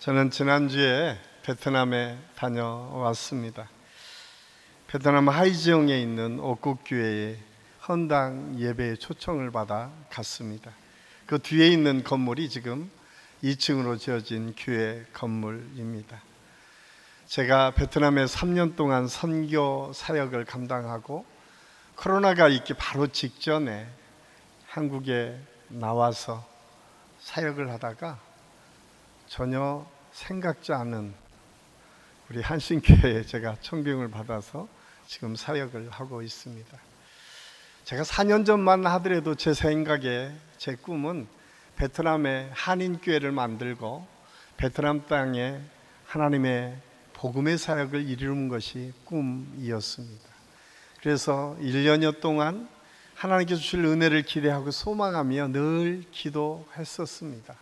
저는 지난주에 베트남에 다녀왔습니다. 베트남 하이지용에 있는 옥국교회에 헌당 예배에 초청을 받아 갔습니다. 그 뒤에 있는 건물이 지금 2층으로 지어진 교회 건물입니다. 제가 베트남에 3년 동안 선교 사역을 감당하고 코로나가 있기 바로 직전에 한국에 나와서 사역을 하다가 전혀 생각지 않은 우리 한신교회에 제가 청빙을 받아서 지금 사역을 하고 있습니다. 제가 4년 전만 하더라도 제 생각에 제 꿈은 베트남에 한인교회를 만들고 베트남 땅에 하나님의 복음의 사역을 이루는 것이 꿈이었습니다. 그래서 1년여 동안 하나님께서 주실 은혜를 기대하고 소망하며 늘 기도했었습니다.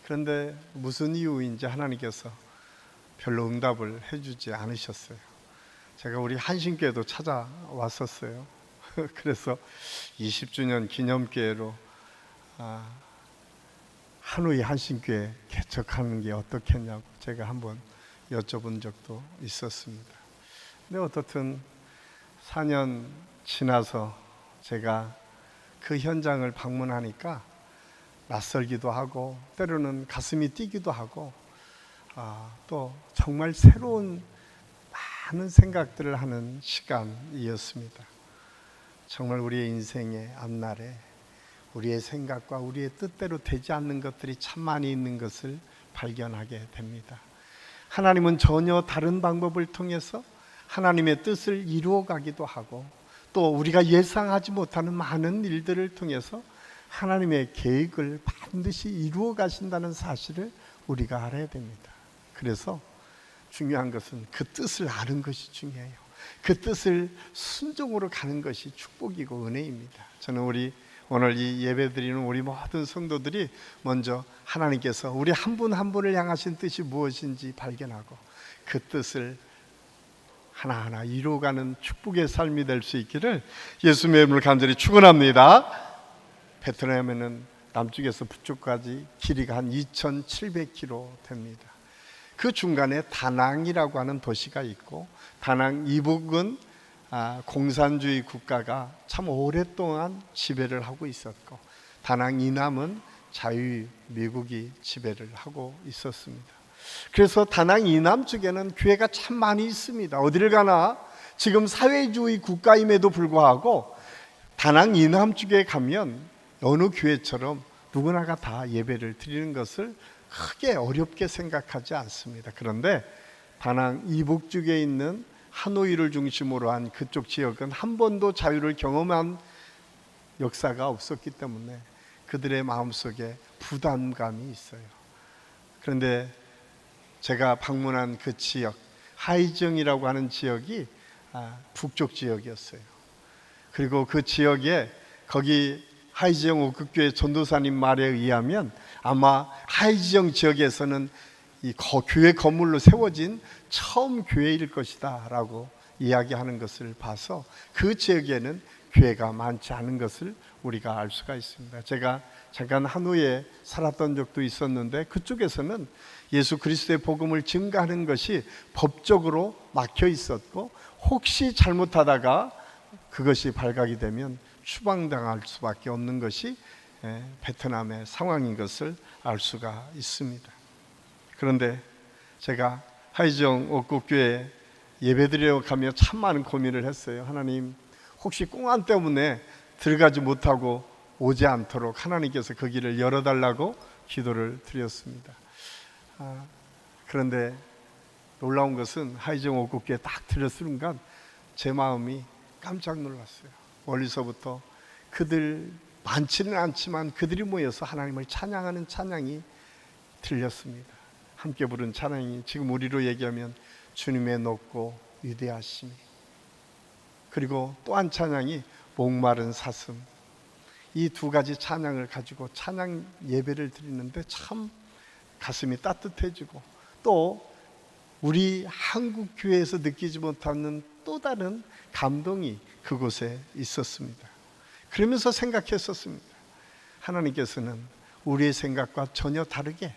그런데 무슨 이유인지 하나님께서 별로 응답을 해주지 않으셨어요. 제가 우리 한신교회도 찾아왔었어요. 그래서 20주년 기념교회로 하노이 한신교회 개척하는 게 어떻겠냐고 제가 한번 여쭤본 적도 있었습니다. 근데 어떻든 4년 지나서 제가 그 현장을 방문하니까 낯설기도 하고 때로는 가슴이 뛰기도 하고 또 정말 새로운 많은 생각들을 하는 시간이었습니다. 정말 우리의 인생의 앞날에 우리의 생각과 우리의 뜻대로 되지 않는 것들이 참 많이 있는 것을 발견하게 됩니다. 하나님은 전혀 다른 방법을 통해서 하나님의 뜻을 이루어가기도 하고 또 우리가 예상하지 못하는 많은 일들을 통해서 하나님의 계획을 반드시 이루어 가신다는 사실을 우리가 알아야 됩니다. 그래서 중요한 것은 그 뜻을 아는 것이 중요해요. 그 뜻을 순종으로 가는 것이 축복이고 은혜입니다. 저는 오늘 이 예배 드리는 우리 모든 성도들이 먼저 하나님께서 우리 한 분 한 분을 향하신 뜻이 무엇인지 발견하고 그 뜻을 하나하나 이루어가는 축복의 삶이 될 수 있기를 예수님의 이름으로 간절히 축원합니다. 베트남에는 남쪽에서 북쪽까지 길이가 한 2,700km 됩니다. 그 중간에 다낭이라고 하는 도시가 있고 다낭 이북은 공산주의 국가가 참 오랫동안 지배를 하고 있었고 다낭 이남은 자유 미국이 지배를 하고 있었습니다. 그래서 다낭 이남 쪽에는 교회가 참 많이 있습니다. 어디를 가나 지금 사회주의 국가임에도 불구하고 다낭 이남 쪽에 가면 어느 교회처럼 누구나가 다 예배를 드리는 것을 크게 어렵게 생각하지 않습니다. 그런데 다낭 이북 쪽에 있는 하노이를 중심으로 한 그쪽 지역은 한 번도 자유를 경험한 역사가 없었기 때문에 그들의 마음속에 부담감이 있어요. 그런데 제가 방문한 그 지역 하이정이라고 하는 지역이 북쪽 지역이었어요. 그리고 그 지역에 거기 하이지영 옥국교회 전도사님 말에 의하면 아마 하이지영 지역에서는 이 교회 건물로 세워진 처음 교회일 것이다 라고 이야기하는 것을 봐서 그 지역에는 교회가 많지 않은 것을 우리가 알 수가 있습니다. 제가 잠깐 하노이에 살았던 적도 있었는데 그쪽에서는 예수 그리스도의 복음을 증거하는 것이 법적으로 막혀 있었고 혹시 잘못하다가 그것이 발각이 되면 추방당할 수밖에 없는 것이 베트남의 상황인 것을 알 수가 있습니다. 그런데 제가 하이정 옥국교회 예배드리러 가며 참 많은 고민을 했어요. 하나님, 혹시 공안 때문에 들어가지 못하고 오지 않도록 하나님께서 그 길을 열어달라고 기도를 드렸습니다. 그런데 놀라운 것은 하이정 옥국교회 딱 들었을 순간 제 마음이 깜짝 놀랐어요. 멀리서부터 그들 많지는 않지만 그들이 모여서 하나님을 찬양하는 찬양이 들렸습니다. 함께 부른 찬양이 지금 우리로 얘기하면 주님의 높고 위대하심이, 그리고 또 한 찬양이 목마른 사슴, 이 두 가지 찬양을 가지고 찬양 예배를 드리는데 참 가슴이 따뜻해지고 또 우리 한국 교회에서 느끼지 못하는 또 다른 감동이 그곳에 있었습니다. 그러면서 생각했었습니다. 하나님께서는 우리의 생각과 전혀 다르게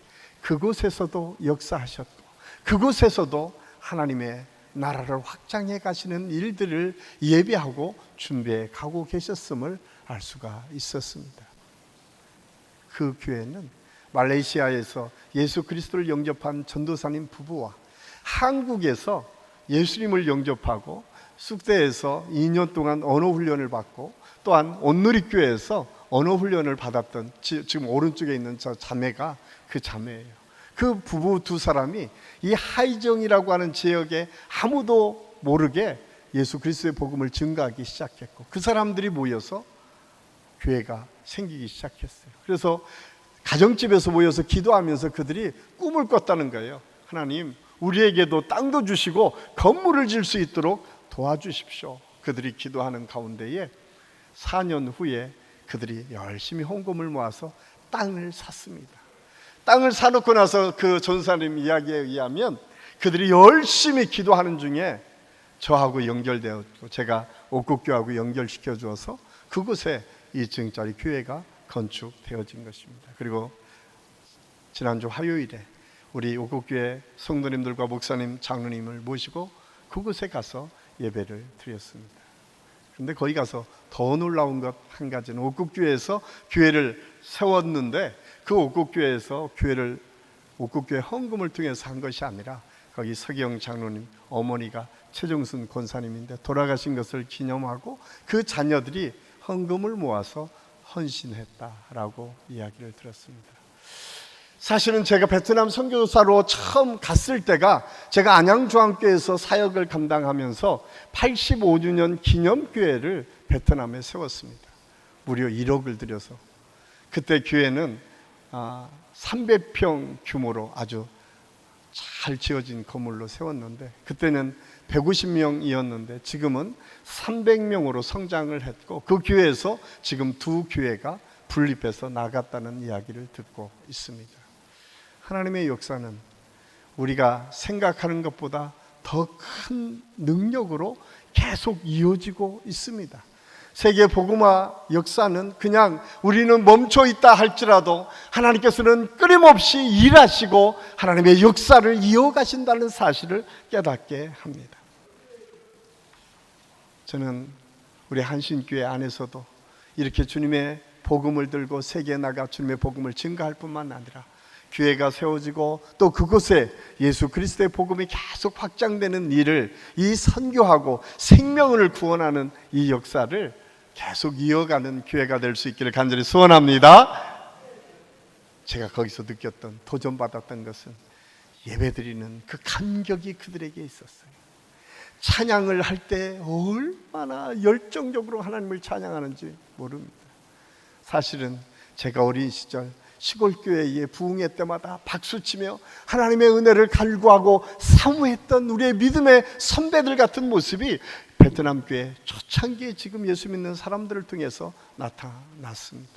그곳에서도 역사하셨고 그곳에서도 하나님의 나라를 확장해 가시는 일들을 예비하고 준비해 가고 계셨음을 알 수가 있었습니다. 그 교회는 말레이시아에서 예수 그리스도를 영접한 전도사님 부부와 한국에서 예수님을 영접하고 쑥대에서 2년 동안 언어 훈련을 받고 또한 온누리교회에서 언어 훈련을 받았던 지금 오른쪽에 있는 저 자매가 그 자매예요. 그 부부 두 사람이 이 하이정이라고 하는 지역에 아무도 모르게 예수 그리스도의 복음을 증거하기 시작했고 그 사람들이 모여서 교회가 생기기 시작했어요. 그래서 가정집에서 모여서 기도하면서 그들이 꿈을 꿨다는 거예요. 하나님, 우리에게도 땅도 주시고 건물을 질 수 있도록 도와주십시오. 그들이 기도하는 가운데에 4년 후에 그들이 열심히 헌금을 모아서 땅을 샀습니다. 땅을 사놓고 나서 그 전사님 이야기에 의하면 그들이 열심히 기도하는 중에 저하고 연결되었고 제가 옥국교하고 연결시켜 주어서 그곳에 2층짜리 교회가 건축되어진 것입니다. 그리고 지난주 화요일에 우리 옥국교회 성도님들과 목사님, 장로님을 모시고 그곳에 가서 예배를 드렸습니다. 그런데 거기 가서 더 놀라운 것 한 가지는 옥국교회에서 교회를 세웠는데 그 옥국교회에서 옥국교회 헌금을 통해서 한 것이 아니라 거기 서기영 장로님 어머니가 최정순 권사님인데 돌아가신 것을 기념하고 그 자녀들이 헌금을 모아서 헌신했다라고 이야기를 들었습니다. 사실은 제가 베트남 선교사로 처음 갔을 때가 제가 안양중앙교회에서 사역을 감당하면서 85주년 기념교회를 베트남에 세웠습니다. 무려 1억을 들여서. 그때 교회는 300평 규모로 아주 잘 지어진 건물로 세웠는데 그때는 150명이었는데 지금은 300명으로 성장을 했고 그 교회에서 지금 두 교회가 분립해서 나갔다는 이야기를 듣고 있습니다. 하나님의 역사는 우리가 생각하는 것보다 더 큰 능력으로 계속 이어지고 있습니다. 세계 복음화 역사는 그냥 우리는 멈춰 있다 할지라도 하나님께서는 끊임없이 일하시고 하나님의 역사를 이어가신다는 사실을 깨닫게 합니다. 저는 우리 한신교회 안에서도 이렇게 주님의 복음을 들고 세계에 나가 주님의 복음을 증거할 뿐만 아니라 교회가 세워지고 또 그곳에 예수 그리스도의 복음이 계속 확장되는 일을 이 선교하고 생명을 구원하는 이 역사를 계속 이어가는 교회가 될 수 있기를 간절히 소원합니다. 제가 거기서 느꼈던 도전받았던 것은 예배드리는 그 감격이 그들에게 있었어요. 찬양을 할 때 얼마나 열정적으로 하나님을 찬양하는지 모릅니다. 사실은 제가 어린 시절 시골교회의 부흥회 때마다 박수치며 하나님의 은혜를 갈구하고 사모했던 우리의 믿음의 선배들 같은 모습이 베트남 교회 초창기에 지금 예수 믿는 사람들을 통해서 나타났습니다.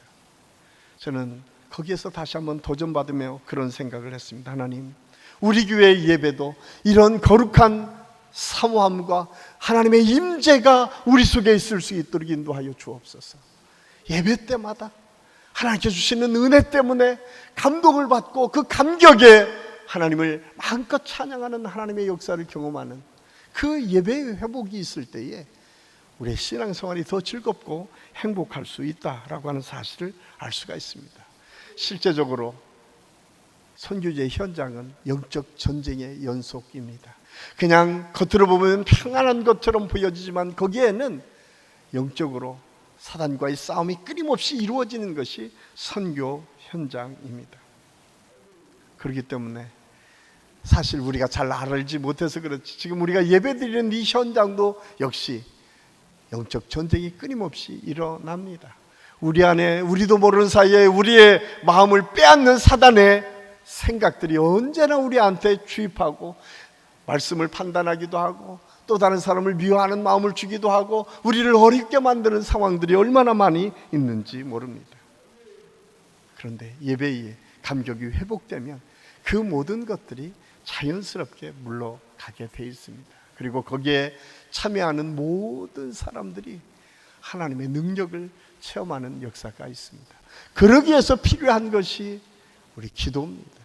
저는 거기에서 다시 한번 도전받으며 그런 생각을 했습니다. 하나님, 우리 교회의 예배도 이런 거룩한 사모함과 하나님의 임재가 우리 속에 있을 수 있도록 인도하여 주옵소서. 예배 때마다 하나님께 주시는 은혜 때문에 감동을 받고 그 감격에 하나님을 마음껏 찬양하는 하나님의 역사를 경험하는 그 예배의 회복이 있을 때에 우리의 신앙생활이 더 즐겁고 행복할 수 있다라고 하는 사실을 알 수가 있습니다. 실제적으로 선교제의 현장은 영적 전쟁의 연속입니다. 그냥 겉으로 보면 평안한 것처럼 보여지지만 거기에는 영적으로 사단과의 싸움이 끊임없이 이루어지는 것이 선교 현장입니다. 그렇기 때문에 사실 우리가 잘 알지 못해서 그렇지 지금 우리가 예배드리는 이 현장도 역시 영적 전쟁이 끊임없이 일어납니다. 우리 안에 우리도 모르는 사이에 우리의 마음을 빼앗는 사단의 생각들이 언제나 우리한테 주입하고 말씀을 판단하기도 하고 또 다른 사람을 미워하는 마음을 주기도 하고 우리를 어렵게 만드는 상황들이 얼마나 많이 있는지 모릅니다. 그런데 예배의 감격이 회복되면 그 모든 것들이 자연스럽게 물러가게 돼 있습니다. 그리고 거기에 참여하는 모든 사람들이 하나님의 능력을 체험하는 역사가 있습니다. 그러기 위해서 필요한 것이 우리 기도입니다.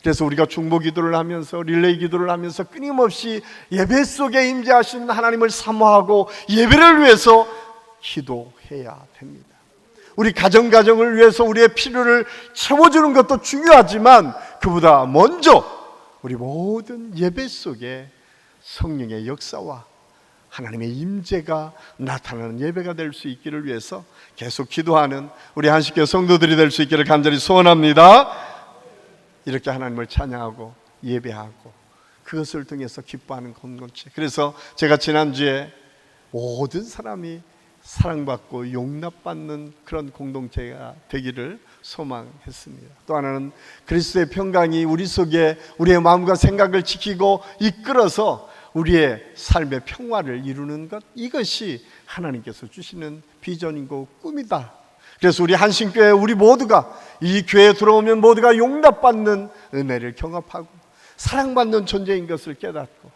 그래서 우리가 중보 기도를 하면서 릴레이 기도를 하면서 끊임없이 예배 속에 임재하신 하나님을 사모하고 예배를 위해서 기도해야 됩니다. 우리 가정을 위해서 우리의 필요를 채워주는 것도 중요하지만 그보다 먼저 우리 모든 예배 속에 성령의 역사와 하나님의 임재가 나타나는 예배가 될 수 있기를 위해서 계속 기도하는 우리 한식교 성도들이 될 수 있기를 간절히 소원합니다. 이렇게 하나님을 찬양하고 예배하고 그것을 통해서 기뻐하는 공동체. 그래서 제가 지난주에 모든 사람이 사랑받고 용납받는 그런 공동체가 되기를 소망했습니다. 또 하나는 그리스도의 평강이 우리 속에 우리의 마음과 생각을 지키고 이끌어서 우리의 삶의 평화를 이루는 것, 이것이 하나님께서 주시는 비전이고 꿈이다. 그래서 우리 한신교회 우리 모두가 이 교회에 들어오면 모두가 용납받는 은혜를 경험하고 사랑받는 존재인 것을 깨닫고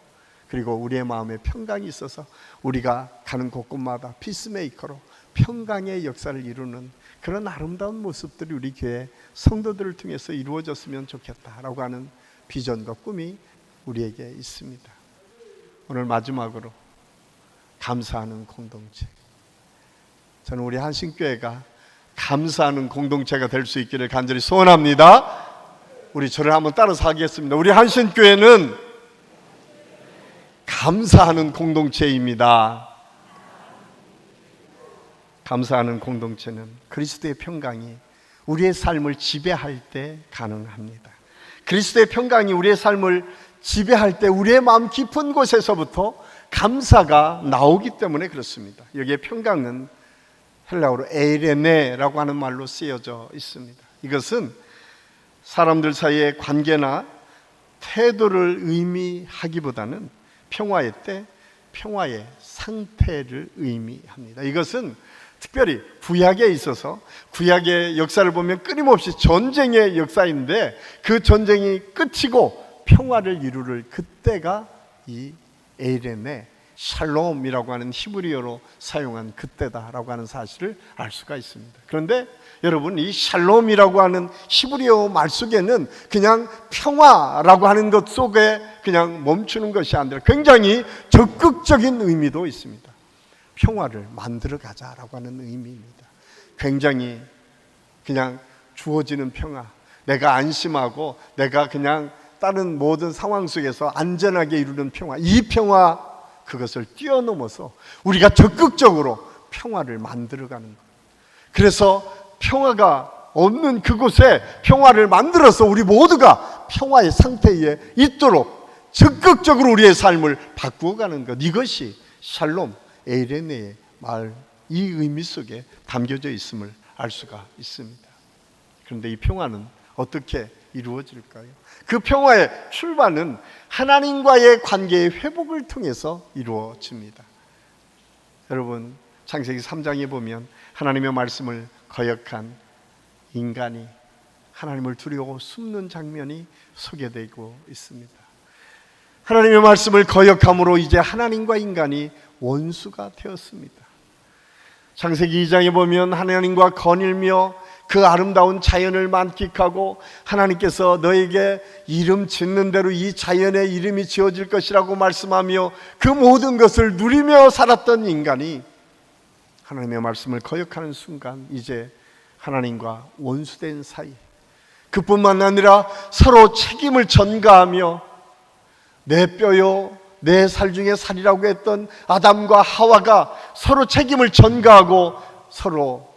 그리고 우리의 마음에 평강이 있어서 우리가 가는 곳곳마다 피스메이커로 평강의 역사를 이루는 그런 아름다운 모습들이 우리 교회 성도들을 통해서 이루어졌으면 좋겠다라고 하는 비전과 꿈이 우리에게 있습니다. 오늘 마지막으로 감사하는 공동체. 저는 우리 한신교회가 감사하는 공동체가 될 수 있기를 간절히 소원합니다. 우리 저를 한번 따라서 하겠습니다. 우리 한신교회는 감사하는 공동체입니다. 감사하는 공동체는 그리스도의 평강이 우리의 삶을 지배할 때 가능합니다. 그리스도의 평강이 우리의 삶을 지배할 때 우리의 마음 깊은 곳에서부터 감사가 나오기 때문에 그렇습니다. 여기에 평강은 헬라어로 에이레네라고 하는 말로 쓰여져 있습니다. 이것은 사람들 사이의 관계나 태도를 의미하기보다는 평화의 때, 평화의 상태를 의미합니다. 이것은 특별히 구약에 있어서 구약의 역사를 보면 끊임없이 전쟁의 역사인데 그 전쟁이 끝이고 평화를 이루를 그때가 이 에이레네 샬롬이라고 하는 히브리어로 사용한 그때다라고 하는 사실을 알 수가 있습니다. 그런데 여러분, 이 샬롬이라고 하는 히브리어 말 속에는 그냥 평화라고 하는 것 속에 그냥 멈추는 것이 아니라 굉장히 적극적인 의미도 있습니다. 평화를 만들어 가자라고 하는 의미입니다. 굉장히 그냥 주어지는 평화, 내가 안심하고 내가 그냥 다른 모든 상황 속에서 안전하게 이루는 평화, 이 평화, 그것을 뛰어넘어서 우리가 적극적으로 평화를 만들어가는 것. 그래서 평화가 없는 그곳에 평화를 만들어서 우리 모두가 평화의 상태에 있도록 적극적으로 우리의 삶을 바꾸어가는 것, 이것이 샬롬, 에이레네의 말, 이 의미 속에 담겨져 있음을 알 수가 있습니다. 그런데 이 평화는 어떻게 이루어질까요? 그 평화의 출발은 하나님과의 관계의 회복을 통해서 이루어집니다. 여러분, 창세기 3장에 보면 하나님의 말씀을 거역한 인간이 하나님을 두려워 숨는 장면이 소개되고 있습니다. 하나님의 말씀을 거역함으로 이제 하나님과 인간이 원수가 되었습니다. 창세기 2장에 보면 하나님과 거닐며 그 아름다운 자연을 만끽하고 하나님께서 너에게 이름 짓는 대로 이 자연의 이름이 지어질 것이라고 말씀하며 그 모든 것을 누리며 살았던 인간이 하나님의 말씀을 거역하는 순간 이제 하나님과 원수된 사이, 그뿐만 아니라 서로 책임을 전가하며 내 뼈요 내 살 중에 살이라고 했던 아담과 하와가 서로 책임을 전가하고 서로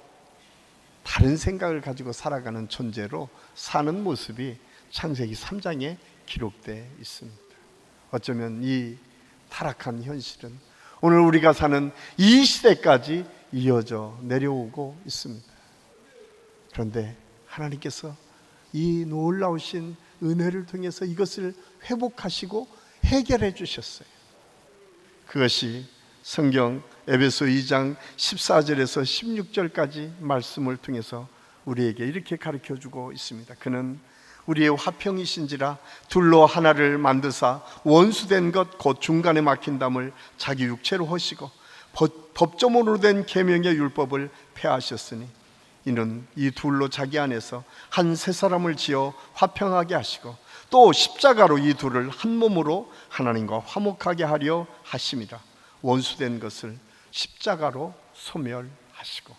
다른 생각을 가지고 살아가는 존재로 사는 모습이 창세기 3장에 기록되어 있습니다. 어쩌면 이 타락한 현실은 오늘 우리가 사는 이 시대까지 이어져 내려오고 있습니다. 그런데 하나님께서 이 놀라우신 은혜를 통해서 이것을 회복하시고 해결해 주셨어요. 그것이 성경 에베소 2장 14절에서 16절까지 말씀을 통해서 우리에게 이렇게 가르쳐주고 있습니다. 그는 우리의 화평이신지라 둘로 하나를 만드사 원수된 것 곧 중간에 막힌 담을 자기 육체로 하시고 법조문으로 된 계명의 율법을 폐하셨으니 이는 이 둘로 자기 안에서 한 세 사람을 지어 화평하게 하시고 또 십자가로 이 둘을 한 몸으로 하나님과 화목하게 하려 하심이라. 원수된 것을 십자가로 소멸하시고,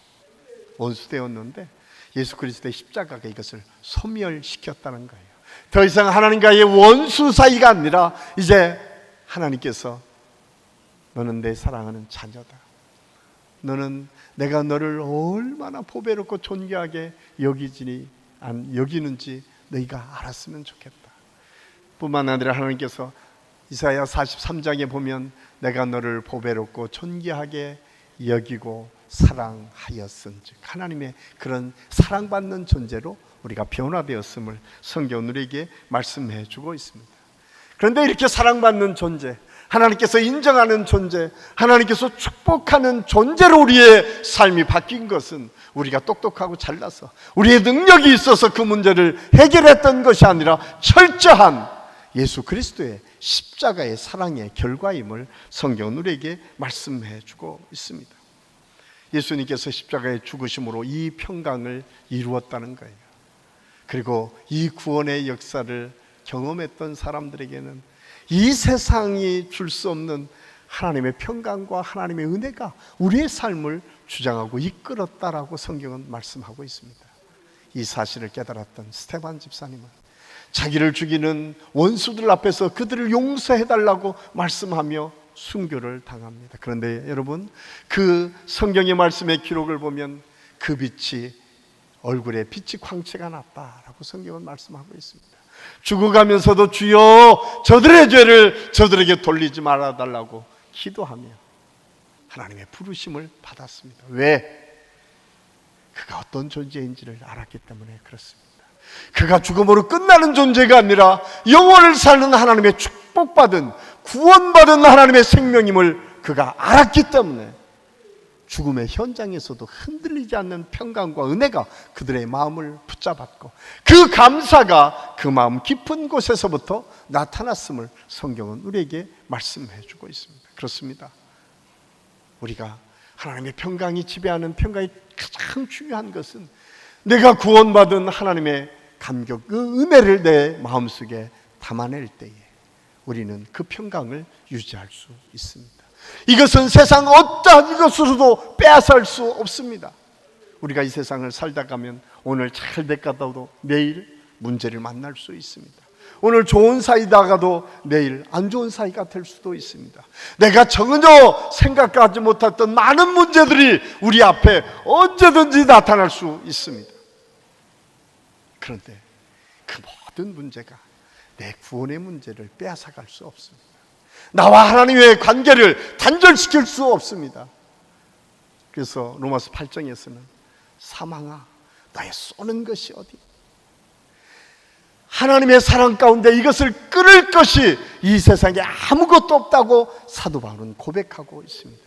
원수되었는데 예수 그리스도의 십자가가 이것을 소멸시켰다는 거예요. 더 이상 하나님과의 원수 사이가 아니라 이제 하나님께서 너는 내 사랑하는 자녀다, 너는 내가 너를 얼마나 보배롭고 존귀하게 여기는지 너희가 알았으면 좋겠다. 뿐만 아니라 하나님께서 이사야 43장에 보면 내가 너를 보배롭고 존귀하게 여기고 사랑하였은즉, 하나님의 그런 사랑받는 존재로 우리가 변화되었음을 성경은 우리에게 말씀해 주고 있습니다. 그런데 이렇게 사랑받는 존재, 하나님께서 인정하는 존재, 하나님께서 축복하는 존재로 우리의 삶이 바뀐 것은 우리가 똑똑하고 잘나서 우리의 능력이 있어서 그 문제를 해결했던 것이 아니라 철저한 예수 그리스도의 십자가의 사랑의 결과임을 성경은 우리에게 말씀해 주고 있습니다. 예수님께서 십자가의 죽으심으로 이 평강을 이루었다는 거예요. 그리고 이 구원의 역사를 경험했던 사람들에게는 이 세상이 줄 수 없는 하나님의 평강과 하나님의 은혜가 우리의 삶을 주장하고 이끌었다라고 성경은 말씀하고 있습니다. 이 사실을 깨달았던 스테반 집사님은 자기를 죽이는 원수들 앞에서 그들을 용서해달라고 말씀하며 순교를 당합니다. 그런데 여러분, 그 성경의 말씀의 기록을 보면 그 빛이 얼굴에 빛이 광채가 났다라고 성경은 말씀하고 있습니다. 죽어가면서도 주여 저들의 죄를 저들에게 돌리지 말아달라고 기도하며 하나님의 부르심을 받았습니다. 왜? 그가 어떤 존재인지를 알았기 때문에 그렇습니다. 그가 죽음으로 끝나는 존재가 아니라 영원을 사는 하나님의 축복받은, 구원받은 하나님의 생명임을 그가 알았기 때문에 죽음의 현장에서도 흔들리지 않는 평강과 은혜가 그들의 마음을 붙잡았고, 그 감사가 그 마음 깊은 곳에서부터 나타났음을 성경은 우리에게 말씀해 주고 있습니다. 그렇습니다. 우리가 하나님의 평강이 지배하는 평강이 가장 중요한 것은 내가 구원받은 하나님의 감격, 그 은혜를 내 마음속에 담아낼 때에 우리는 그 평강을 유지할 수 있습니다. 이것은 세상 어떠한 것으로도 빼앗을 수 없습니다. 우리가 이 세상을 살다 가면 오늘 잘 됐다가도 내일 문제를 만날 수 있습니다. 오늘 좋은 사이다가도 내일 안 좋은 사이가 될 수도 있습니다. 내가 전혀 생각하지 못했던 많은 문제들이 우리 앞에 언제든지 나타날 수 있습니다. 그런데 그 모든 문제가 내 구원의 문제를 빼앗아갈 수 없습니다. 나와 하나님의 관계를 단절시킬 수 없습니다. 그래서 로마서 8장에서는 사망아 나의 쏘는 것이 어디? 하나님의 사랑 가운데 이것을 끊을 것이 이 세상에 아무것도 없다고 사도 바울은 고백하고 있습니다.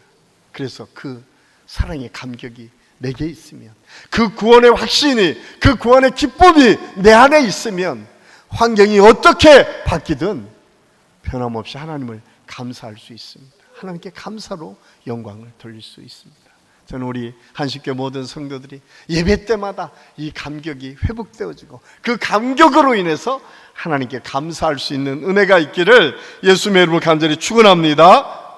그래서 그 사랑의 감격이 내게 있으면, 그 구원의 확신이, 그 구원의 기쁨이 내 안에 있으면 환경이 어떻게 바뀌든 변함없이 하나님을 감사할 수 있습니다. 하나님께 감사로 영광을 돌릴 수 있습니다. 저는 우리 한식교 모든 성도들이 예배 때마다 이 감격이 회복되어지고 그 감격으로 인해서 하나님께 감사할 수 있는 은혜가 있기를 예수님의 이름으로 간절히 축원합니다.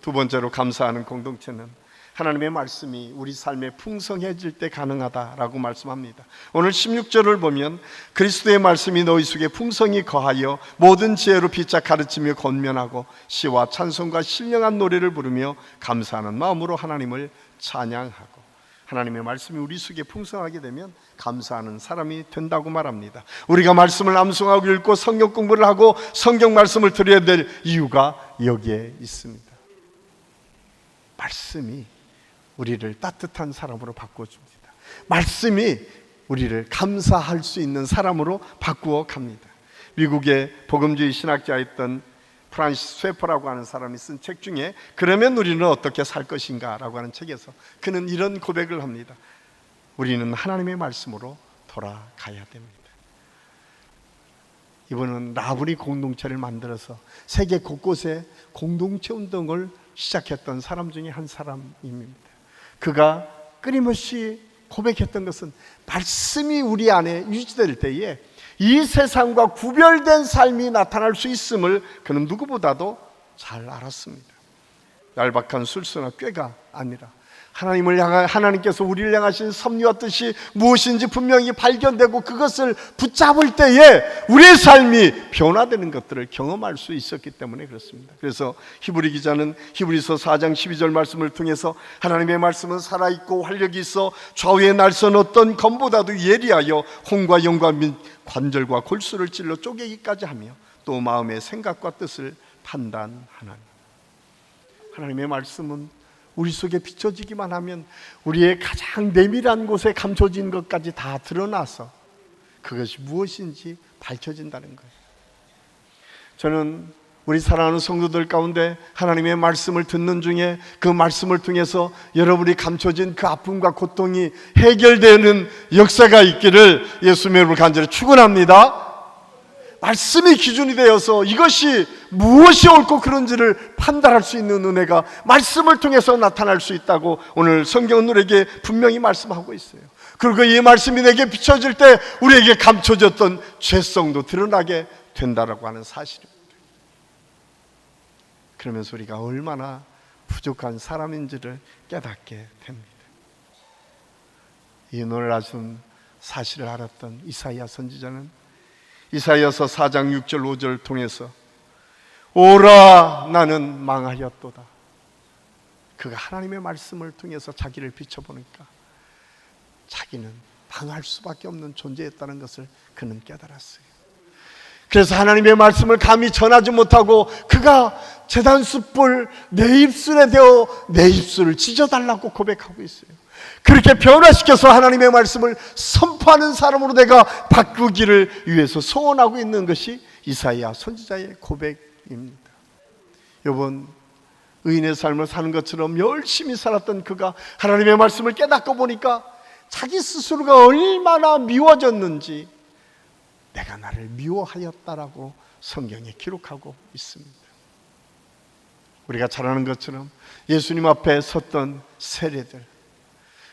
두 번째로 감사하는 공동체는 하나님의 말씀이 우리 삶에 풍성해질 때 가능하다라고 말씀합니다. 오늘 16절을 보면 그리스도의 말씀이 너희 속에 풍성히 거하여 모든 지혜로 비짝 가르치며 권면하고 시와 찬송과 신령한 노래를 부르며 감사하는 마음으로 하나님을 찬양하고, 하나님의 말씀이 우리 속에 풍성하게 되면 감사하는 사람이 된다고 말합니다. 우리가 말씀을 암송하고 읽고 성경 공부를 하고 성경 말씀을 드려야 될 이유가 여기에 있습니다. 말씀이 우리를 따뜻한 사람으로 바꿔줍니다. 말씀이 우리를 감사할 수 있는 사람으로 바꾸어 갑니다. 미국의 복음주의 신학자였던 프란시스 쇠퍼라고 하는 사람이 쓴 책 중에 그러면 우리는 어떻게 살 것인가 라고 하는 책에서 그는 이런 고백을 합니다. 우리는 하나님의 말씀으로 돌아가야 됩니다. 이분은 라브리 공동체를 만들어서 세계 곳곳에 공동체 운동을 시작했던 사람 중에 한 사람입니다. 그가 끊임없이 고백했던 것은 말씀이 우리 안에 유지될 때에 이 세상과 구별된 삶이 나타날 수 있음을 그는 누구보다도 잘 알았습니다. 얄박한 술수나 꾀가 아니라 하나님께서 우리를 향하신 섭리와 뜻이 무엇인지 분명히 발견되고 그것을 붙잡을 때에 우리의 삶이 변화되는 것들을 경험할 수 있었기 때문에 그렇습니다. 그래서 히브리 기자는 히브리서 4장 12절 말씀을 통해서 하나님의 말씀은 살아있고 활력이 있어 좌우의 날선 어떤 검보다도 예리하여 혼과 영과 및 관절과 골수를 찔러 쪼개기까지 하며 또 마음의 생각과 뜻을 판단하나니. 하나님의 말씀은 우리 속에 비춰지기만 하면 우리의 가장 내밀한 곳에 감춰진 것까지 다 드러나서 그것이 무엇인지 밝혀진다는 거예요. 저는 우리 사랑하는 성도들 가운데 하나님의 말씀을 듣는 중에 그 말씀을 통해서 여러분이 감춰진 그 아픔과 고통이 해결되는 역사가 있기를 예수님의 이름으로 간절히 축원합니다. 말씀이 기준이 되어서 이것이 무엇이 옳고 그른지를 판단할 수 있는 은혜가 말씀을 통해서 나타날 수 있다고 오늘 성경은 우리에게 분명히 말씀하고 있어요. 그리고 이 말씀이 내게 비춰질 때 우리에게 감춰졌던 죄성도 드러나게 된다라고 하는 사실입니다. 그러면서 우리가 얼마나 부족한 사람인지를 깨닫게 됩니다. 이 놀라운 사실을 알았던 이사야 선지자는 이사야서 4장 6절 5절을 통해서 오라 나는 망하였도다. 그가 하나님의 말씀을 통해서 자기를 비춰보니까 자기는 망할 수밖에 없는 존재였다는 것을 그는 깨달았어요. 그래서 하나님의 말씀을 감히 전하지 못하고 그가 제단숯불 내 입술에 대어 내 입술을 찢어달라고 고백하고 있어요. 그렇게 변화시켜서 하나님의 말씀을 선포하는 사람으로 내가 바꾸기를 위해서 소원하고 있는 것이 이사야 선지자의 고백입니다. 여러분, 의인의 삶을 사는 것처럼 열심히 살았던 그가 하나님의 말씀을 깨닫고 보니까 자기 스스로가 얼마나 미워졌는지 내가 나를 미워하였다라고 성경에 기록하고 있습니다. 우리가 잘 아는 것처럼 예수님 앞에 섰던 세례들,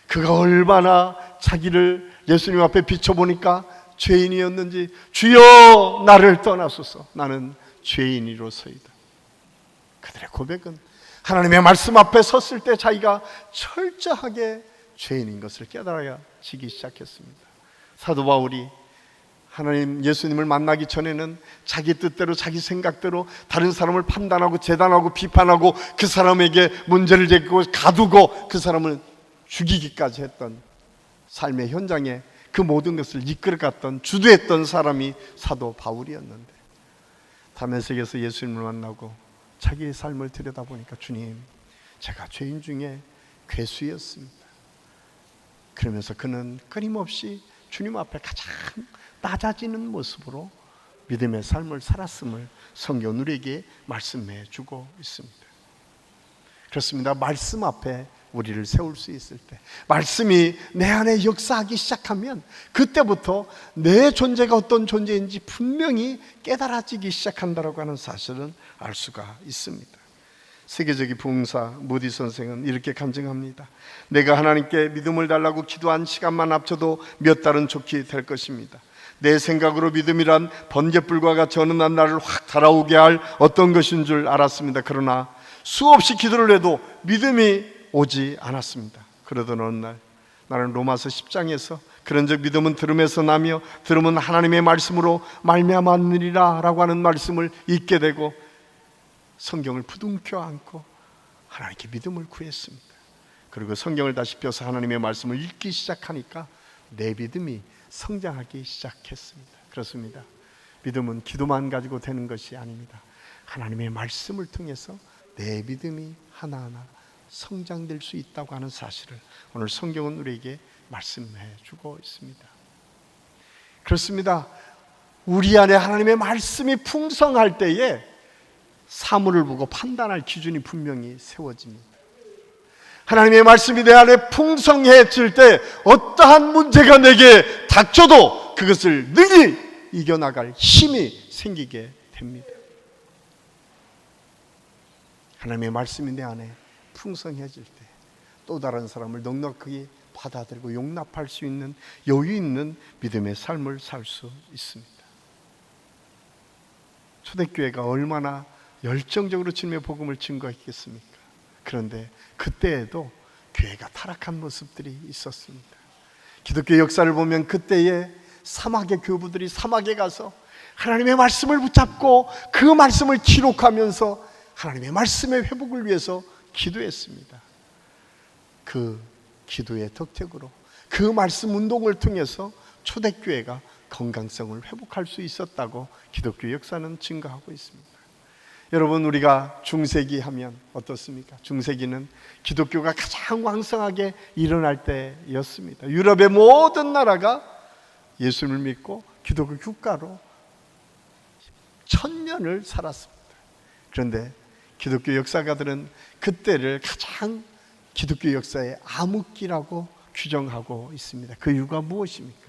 그가 얼마나 자기를 예수님 앞에 비춰보니까 죄인이었는지 주여 나를 떠나소서 나는 죄인이로소이다. 그들의 고백은 하나님의 말씀 앞에 섰을 때 자기가 철저하게 죄인인 것을 깨달아지기 시작했습니다. 사도 바울이 하나님 예수님을 만나기 전에는 자기 뜻대로 자기 생각대로 다른 사람을 판단하고 재단하고 비판하고 그 사람에게 문제를 제기고 가두고 그 사람을 죽이기까지 했던 삶의 현장에 그 모든 것을 이끌어갔던 주도했던 사람이 사도 바울이었는데 다메섹에서 예수님을 만나고 자기의 삶을 들여다보니까 주님, 제가 죄인 중에 괴수였습니다. 그러면서 그는 끊임없이 주님 앞에 가장 낮아지는 모습으로 믿음의 삶을 살았음을 성경 우리에게 말씀해 주고 있습니다. 그렇습니다. 말씀 앞에 우리를 세울 수 있을 때, 말씀이 내 안에 역사하기 시작하면 그때부터 내 존재가 어떤 존재인지 분명히 깨달아지기 시작한다고 하는 사실은 알 수가 있습니다. 세계적인 부흥사 무디 선생은 이렇게 간증합니다. 내가 하나님께 믿음을 달라고 기도한 시간만 합쳐도 몇 달은 좋게 될 것입니다. 내 생각으로 믿음이란 번갯불과 같이 어느 날 나를 확 달아오게 할 어떤 것인 줄 알았습니다. 그러나 수없이 기도를 해도 믿음이 오지 않았습니다. 그러던 어느 날 나는 로마서 10장에서 그런즉 믿음은 들음에서 나며 들음은 하나님의 말씀으로 말미암았느니라 라고 하는 말씀을 읽게 되고 성경을 부둥켜 안고 하나님께 믿음을 구했습니다. 그리고 성경을 다시 펴서 하나님의 말씀을 읽기 시작하니까 내 믿음이 성장하기 시작했습니다. 그렇습니다. 믿음은 기도만 가지고 되는 것이 아닙니다. 하나님의 말씀을 통해서 내 믿음이 하나하나 성장될 수 있다고 하는 사실을 오늘 성경은 우리에게 말씀해 주고 있습니다. 그렇습니다. 우리 안에 하나님의 말씀이 풍성할 때에 사물을 보고 판단할 기준이 분명히 세워집니다. 하나님의 말씀이 내 안에 풍성해질 때 어떠한 문제가 내게 닥쳐도 그것을 능히 이겨나갈 힘이 생기게 됩니다. 하나님의 말씀이 내 안에 풍성해질 때 또 다른 사람을 넉넉하게 받아들이고 용납할 수 있는 여유 있는 믿음의 삶을 살 수 있습니다. 초대교회가 얼마나 열정적으로 주님의 복음을 증거했겠습니까? 그런데 그때에도 교회가 타락한 모습들이 있었습니다. 기독교 역사를 보면 그때의 사막의 교부들이 사막에 가서 하나님의 말씀을 붙잡고 그 말씀을 기록하면서 하나님의 말씀의 회복을 위해서 기도했습니다. 그 기도의 덕택으로 그 말씀 운동을 통해서 초대교회가 건강성을 회복할 수 있었다고 기독교 역사는 증거하고 있습니다. 여러분, 우리가 중세기 하면 어떻습니까? 중세기는 기독교가 가장 왕성하게 일어날 때였습니다. 유럽의 모든 나라가 예수를 믿고 기독교 국가로 1000년을 살았습니다. 그런데 기독교 역사가들은 그때를 가장 기독교 역사의 암흑기라고 규정하고 있습니다. 그 이유가 무엇입니까?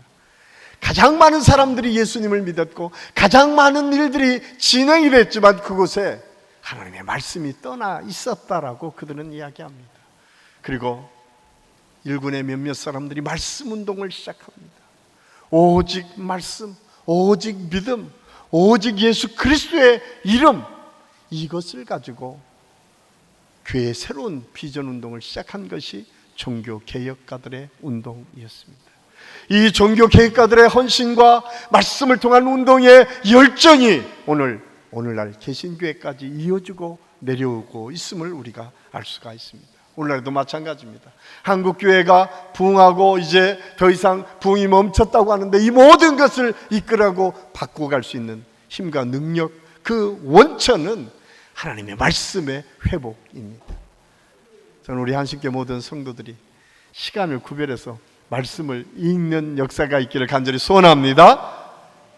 가장 많은 사람들이 예수님을 믿었고 가장 많은 일들이 진행이 됐지만 그곳에 하나님의 말씀이 떠나 있었다라고 그들은 이야기합니다. 그리고 일군의 몇몇 사람들이 말씀 운동을 시작합니다. 오직 말씀, 오직 믿음, 오직 예수 그리스도의 이름, 이것을 가지고 교회의 새로운 비전 운동을 시작한 것이 종교개혁가들의 운동이었습니다. 이 종교개혁가들의 헌신과 말씀을 통한 운동의 열정이 오늘날 개신교회까지 이어지고 내려오고 있음을 우리가 알 수가 있습니다. 오늘날도 마찬가지입니다. 한국교회가 부흥하고 이제 더 이상 부흥이 멈췄다고 하는데 이 모든 것을 이끌어가고 바꾸어 갈 수 있는 힘과 능력, 그 원천은 하나님의 말씀의 회복입니다. 저는 우리 한식교 모든 성도들이 시간을 구별해서 말씀을 읽는 역사가 있기를 간절히 소원합니다.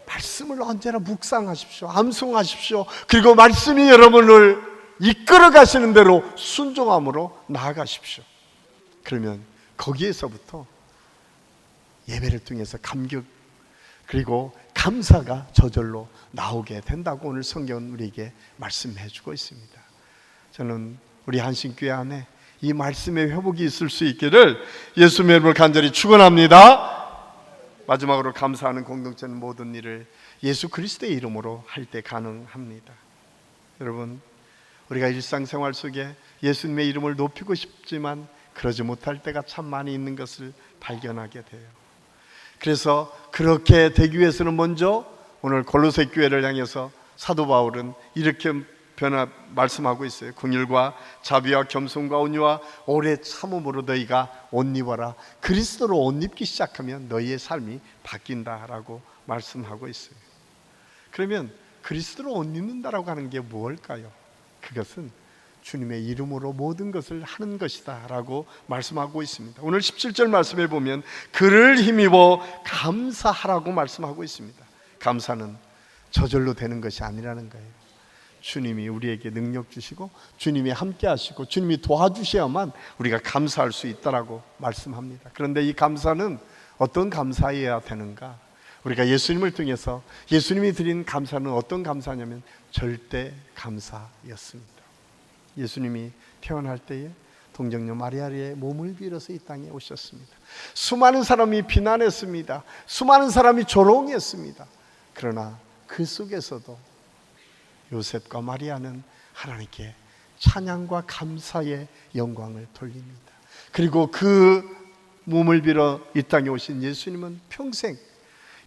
말씀을 언제나 묵상하십시오. 암송하십시오. 그리고 말씀이 여러분을 이끌어 가시는 대로 순종함으로 나아가십시오. 그러면 거기에서부터 예배를 통해서 감격 그리고 감사가 저절로 나오게 된다고 오늘 성경은 우리에게 말씀해 주고 있습니다. 저는 우리 한신교회 안에 이 말씀의 회복이 있을 수 있기를 예수님의 이름으로 간절히 축원합니다. 마지막으로 감사하는 공동체는 모든 일을 예수 그리스도의 이름으로 할 때 가능합니다. 여러분, 우리가 일상생활 속에 예수님의 이름을 높이고 싶지만 그러지 못할 때가 참 많이 있는 것을 발견하게 돼요. 그래서 그렇게 되기 위해서는 먼저 오늘 골로새 교회를 향해서 사도 바울은 이렇게 말씀하고 있어요. 긍휼과 자비와 겸손과 온유와 오래 참음으로 너희가 옷 입어라. 그리스도로 옷 입기 시작하면 너희의 삶이 바뀐다라고 말씀하고 있어요. 그러면 그리스도로 옷 입는다라고 하는 게 무엇일까요? 그것은 주님의 이름으로 모든 것을 하는 것이다 라고 말씀하고 있습니다. 오늘 17절 말씀에 보면 그를 힘입어 감사하라고 말씀하고 있습니다. 감사는 저절로 되는 것이 아니라는 거예요. 주님이 우리에게 능력 주시고 주님이 함께 하시고 주님이 도와주셔야만 우리가 감사할 수 있다라고 말씀합니다. 그런데 이 감사는 어떤 감사해야 되는가? 우리가 예수님을 통해서 예수님이 드린 감사는 어떤 감사냐면 절대 감사였습니다. 예수님이 태어날 때에 동정녀 마리아의 몸을 빌어서 이 땅에 오셨습니다. 수많은 사람이 비난했습니다. 수많은 사람이 조롱했습니다. 그러나 그 속에서도 요셉과 마리아는 하나님께 찬양과 감사의 영광을 돌립니다. 그리고 그 몸을 빌어 이 땅에 오신 예수님은 평생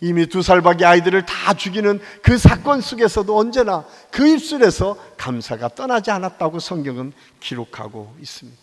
이미 2살밖에 아이들을 다 죽이는 그 사건 속에서도 언제나 그 입술에서 감사가 떠나지 않았다고 성경은 기록하고 있습니다.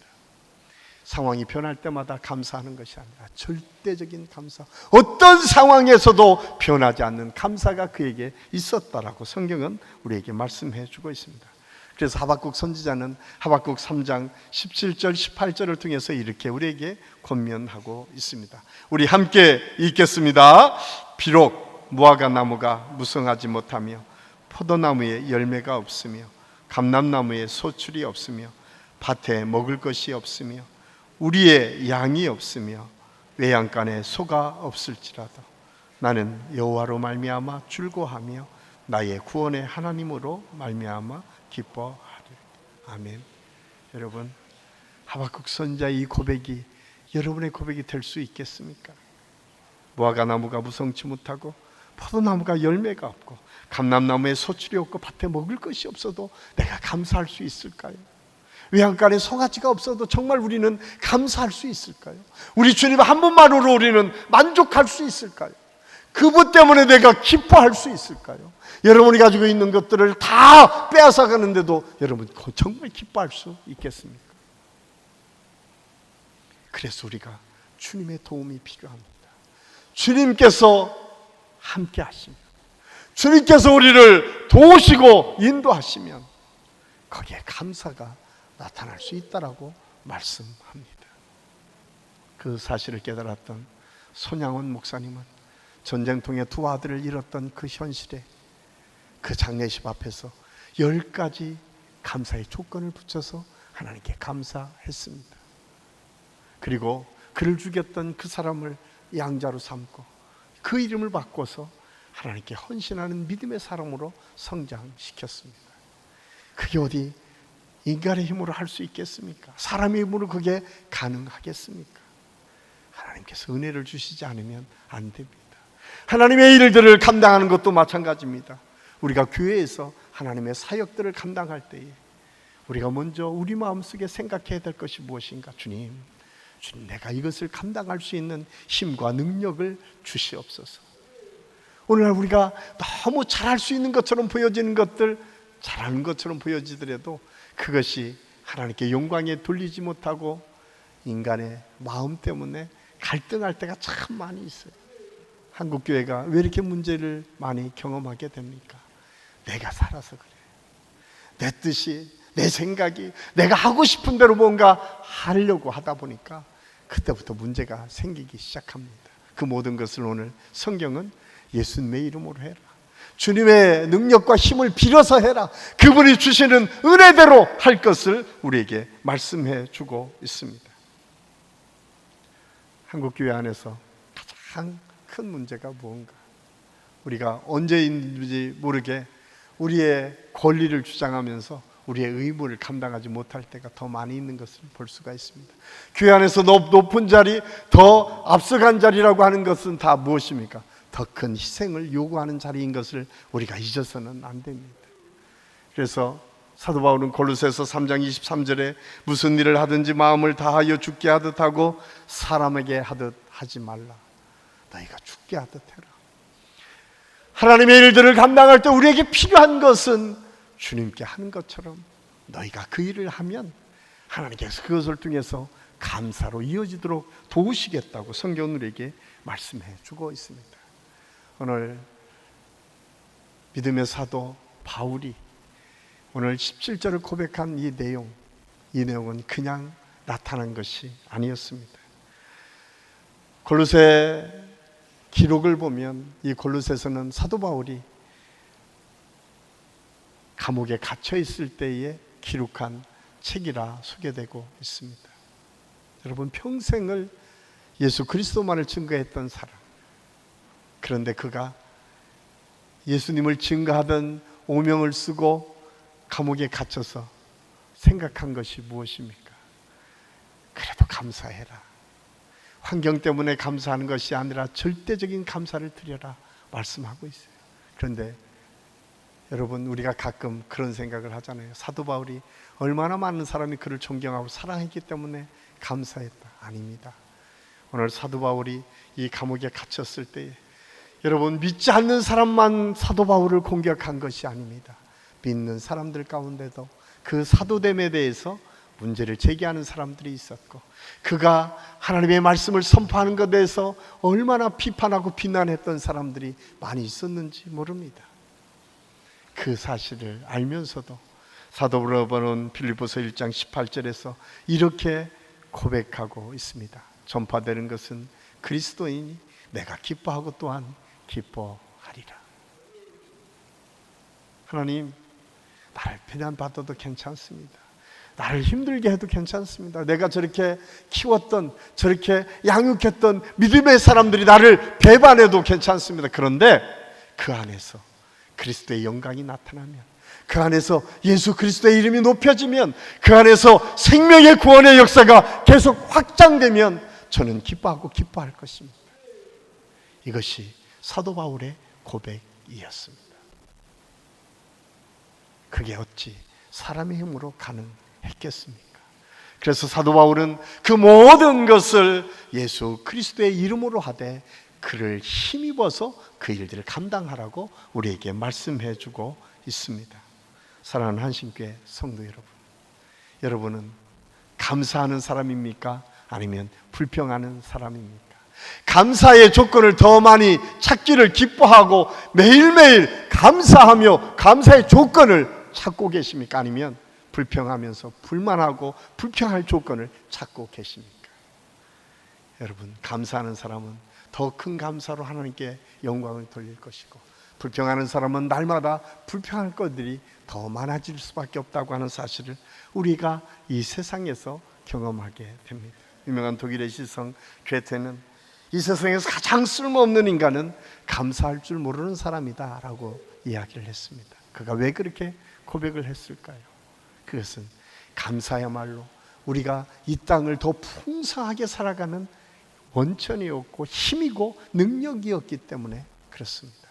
상황이 변할 때마다 감사하는 것이 아니라 절대적인 감사, 어떤 상황에서도 변하지 않는 감사가 그에게 있었다라고 성경은 우리에게 말씀해 주고 있습니다. 그래서 하박국 선지자는 하박국 3장 17절 18절을 통해서 이렇게 우리에게 권면하고 있습니다. 우리 함께 읽겠습니다. 비록 무화과 나무가 무성하지 못하며 포도나무에 열매가 없으며 감람나무에 소출이 없으며 밭에 먹을 것이 없으며 우리의 양이 없으며 외양간에 소가 없을지라도 나는 여호와로 말미암아 즐거워하며 나의 구원의 하나님으로 말미암아 기뻐하리라. 아멘. 여러분, 하박국 선지자의 이 고백이 여러분의 고백이 될 수 있겠습니까? 무화과나무가 무성치 못하고 포도나무가 열매가 없고 감람나무에 소출이 없고 밭에 먹을 것이 없어도 내가 감사할 수 있을까요? 외양간에 송아지가 없어도 정말 우리는 감사할 수 있을까요? 우리 주님 한 분만으로 우리는 만족할 수 있을까요? 그분 때문에 내가 기뻐할 수 있을까요? 여러분이 가지고 있는 것들을 다 빼앗아 가는데도 여러분 정말 기뻐할 수 있겠습니까? 그래서 우리가 주님의 도움이 필요합니다. 주님께서 함께 하시면, 주님께서 우리를 도우시고 인도하시면 거기에 감사가 나타날 수 있다라고 말씀합니다. 그 사실을 깨달았던 손양원 목사님은 전쟁통에 두 아들을 잃었던 그 현실에 그 장례식 앞에서 10가지 감사의 조건을 붙여서 하나님께 감사했습니다. 그리고 그를 죽였던 그 사람을 양자로 삼고 그 이름을 바꿔서 하나님께 헌신하는 믿음의 사람으로 성장시켰습니다. 그게 어디 인간의 힘으로 할 수 있겠습니까? 사람의 힘으로 그게 가능하겠습니까? 하나님께서 은혜를 주시지 않으면 안 됩니다. 하나님의 일들을 감당하는 것도 마찬가지입니다. 우리가 교회에서 하나님의 사역들을 감당할 때에 우리가 먼저 우리 마음속에 생각해야 될 것이 무엇인가? 주님, 내가 이것을 감당할 수 있는 힘과 능력을 주시옵소서. 오늘날 우리가 너무 잘할 수 있는 것처럼 보여지는 것들, 잘하는 것처럼 보여지더라도 그것이 하나님께 영광에 돌리지 못하고 인간의 마음 때문에 갈등할 때가 참 많이 있어요. 한국교회가 왜 이렇게 문제를 많이 경험하게 됩니까? 내가 살아서 그래. 내 뜻이, 내 생각이, 내가 하고 싶은 대로 뭔가 하려고 하다 보니까 그때부터 문제가 생기기 시작합니다. 그 모든 것을 오늘 성경은 예수님의 이름으로 해라, 주님의 능력과 힘을 빌어서 해라, 그분이 주시는 은혜대로 할 것을 우리에게 말씀해 주고 있습니다. 한국교회 안에서 가장 큰 문제가 무언가? 우리가 언제인지 모르게 우리의 권리를 주장하면서 우리의 의무를 감당하지 못할 때가 더 많이 있는 것을 볼 수가 있습니다. 교회 안에서 높은 자리, 더 앞서간 자리라고 하는 것은 다 무엇입니까? 더 큰 희생을 요구하는 자리인 것을 우리가 잊어서는 안 됩니다. 그래서 사도 바울은 골로새서 3장 23절에 무슨 일을 하든지 마음을 다하여 죽게 하듯 하고 사람에게 하듯 하지 말라. 너희가 죽게 하듯 해라. 하나님의 일들을 감당할 때 우리에게 필요한 것은 주님께 하는 것처럼 너희가 그 일을 하면 하나님께서 그것을 통해서 감사로 이어지도록 도우시겠다고 성경은 우리에게 말씀해 주고 있습니다. 오늘 믿음의 사도 바울이 오늘 17절을 고백한 이 내용은 그냥 나타난 것이 아니었습니다. 골로새 기록을 보면 이 골로새서는 사도 바울이 감옥에 갇혀 있을 때에 기록한 책이라 소개되고 있습니다. 여러분, 평생을 예수 그리스도만을 증거했던 사람, 그런데 그가 예수님을 증거하던 오명을 쓰고 감옥에 갇혀서 생각한 것이 무엇입니까? 그래도 감사해라. 환경 때문에 감사하는 것이 아니라 절대적인 감사를 드려라 말씀하고 있어요. 그런데 여러분, 우리가 가끔 그런 생각을 하잖아요. 사도 바울이 얼마나 많은 사람이 그를 존경하고 사랑했기 때문에 감사했다. 아닙니다. 오늘 사도 바울이 이 감옥에 갇혔을 때에 여러분, 믿지 않는 사람만 사도 바울을 공격한 것이 아닙니다. 믿는 사람들 가운데도 그 사도됨에 대해서 문제를 제기하는 사람들이 있었고, 그가 하나님의 말씀을 선포하는 것에 대해서 얼마나 비판하고 비난했던 사람들이 많이 있었는지 모릅니다. 그 사실을 알면서도 사도 바울은 빌립보서 1장 18절에서 이렇게 고백하고 있습니다. 전파되는 것은 그리스도이니 내가 기뻐하고 또한 기뻐하리라. 하나님, 나를 비난받아도 괜찮습니다. 나를 힘들게 해도 괜찮습니다. 내가 저렇게 키웠던, 저렇게 양육했던 믿음의 사람들이 나를 배반해도 괜찮습니다. 그런데 그 안에서 그리스도의 영광이 나타나면, 그 안에서 예수 그리스도의 이름이 높여지면, 그 안에서 생명의 구원의 역사가 계속 확장되면 저는 기뻐하고 기뻐할 것입니다. 이것이 사도 바울의 고백이었습니다. 그게 어찌 사람의 힘으로 가능했겠습니까? 그래서 사도 바울은 그 모든 것을 예수 그리스도의 이름으로 하되 그를 힘입어서 그 일들을 감당하라고 우리에게 말씀해 주고 있습니다. 사랑하는 한신교회 성도 여러분, 여러분은 감사하는 사람입니까? 아니면 불평하는 사람입니까? 감사의 조건을 더 많이 찾기를 기뻐하고 매일매일 감사하며 감사의 조건을 찾고 계십니까? 아니면 불평하면서 불만하고 불평할 조건을 찾고 계십니까? 여러분, 감사하는 사람은 더 큰 감사로 하나님께 영광을 돌릴 것이고, 불평하는 사람은 날마다 불평할 것들이 더 많아질 수밖에 없다고 하는 사실을 우리가 이 세상에서 경험하게 됩니다. 유명한 독일의 시성 괴테는 이 세상에서 가장 쓸모없는 인간은 감사할 줄 모르는 사람이다 라고 이야기를 했습니다. 그가 왜 그렇게 고백을 했을까요? 그것은 감사야말로 우리가 이 땅을 더 풍성하게 살아가는 원천이었고 힘이고 능력이었기 때문에 그렇습니다.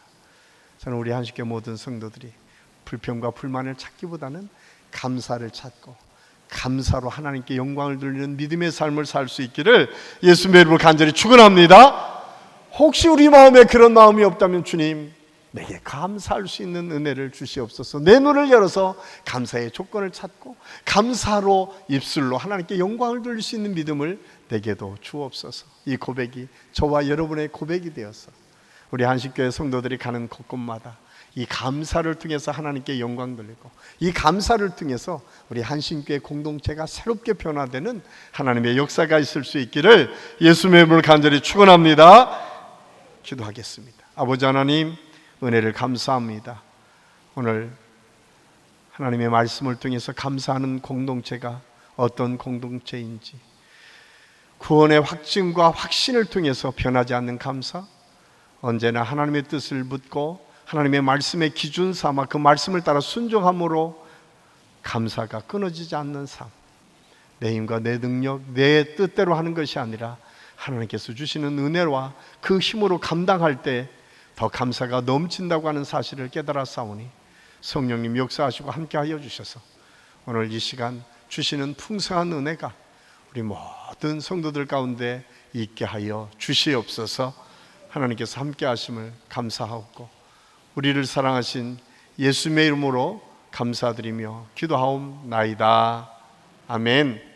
저는 우리 한식교 모든 성도들이 불평과 불만을 찾기보다는 감사를 찾고 감사로 하나님께 영광을 돌리는 믿음의 삶을 살 수 있기를 예수님의 이름으로 간절히 축원합니다. 혹시 우리 마음에 그런 마음이 없다면 주님, 내게 감사할 수 있는 은혜를 주시옵소서. 내 눈을 열어서 감사의 조건을 찾고 감사로 입술로 하나님께 영광을 돌릴 수 있는 믿음을 내게도 주옵소서. 이 고백이 저와 여러분의 고백이 되어서 우리 한식교회 성도들이 가는 곳곳마다 이 감사를 통해서 하나님께 영광 돌리고 이 감사를 통해서 우리 한신교회 공동체가 새롭게 변화되는 하나님의 역사가 있을 수 있기를 예수님의 이름으로 간절히 축원합니다. 기도하겠습니다. 아버지 하나님, 은혜를 감사합니다. 오늘 하나님의 말씀을 통해서 감사하는 공동체가 어떤 공동체인지, 구원의 확증과 확신을 통해서 변하지 않는 감사, 언제나 하나님의 뜻을 묻고 하나님의 말씀의 기준 삼아 그 말씀을 따라 순종함으로 감사가 끊어지지 않는 삶, 내 힘과 내 능력, 내 뜻대로 하는 것이 아니라 하나님께서 주시는 은혜와 그 힘으로 감당할 때 더 감사가 넘친다고 하는 사실을 깨달아 싸우니 성령님 역사하시고 함께하여 주셔서 오늘 이 시간 주시는 풍성한 은혜가 우리 모든 성도들 가운데 있게 하여 주시옵소서. 하나님께서 함께하심을 감사하옵고 우리를 사랑하신 예수님의 이름으로 감사드리며 기도하옵나이다. 아멘.